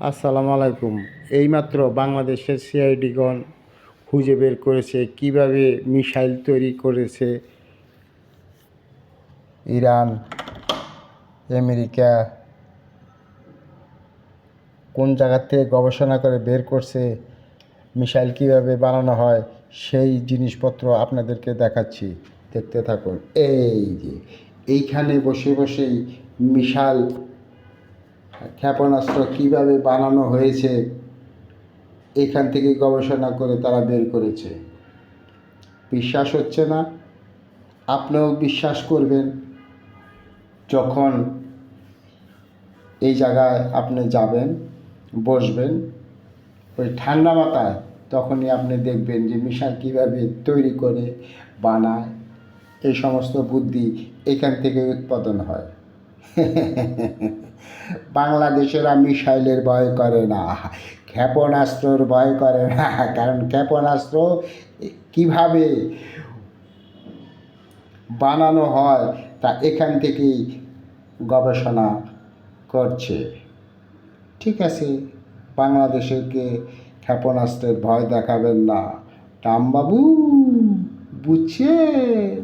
আসসালামু আলাইকুম। এইমাত্র বাংলাদেশের সিআইডিগণ খুঁজে বের করেছে কিভাবে মিসাইল তৈরি করেছে ইরান, আমেরিকা। কোন জায়গা থেকে গবেষণা করে বের করছে মিসাইল কিভাবে বানানো হয়, সেই জিনিসপত্র আপনাদেরকে দেখাচ্ছি, দেখতে থাকুন। এই যে এইখানে বসে বসেই মিসাইল ক্ষেপণাস্ত্র কিভাবে বানানো হয়েছে এখান থেকে গবেষণা করে তারা বের করেছে। বিশ্বাস হচ্ছে না? আপনিও বিশ্বাস করবেন যখন এই জায়গায় আপনি যাবেন, বসবেন ওই ঠান্ডা মাথায়, তখনই আপনি দেখবেন যে মিসাইল কীভাবে তৈরি করে বানায়। এই সমস্ত বুদ্ধি এখান থেকে উৎপাদন হয়। বাংলাদেশেরা মিসাইলের ভয় করে না, ক্ষেপণাস্ত্রর ভয় করে না, কারণ ক্ষেপণাস্ত্র কীভাবে বানানো হয় তা এখান থেকেই গবেষণা করছে। ঠিক আছে, বাংলাদেশকে ক্ষেপণাস্ত্রের ভয় দেখাবেন না, রামবাবু, বুঝছেন?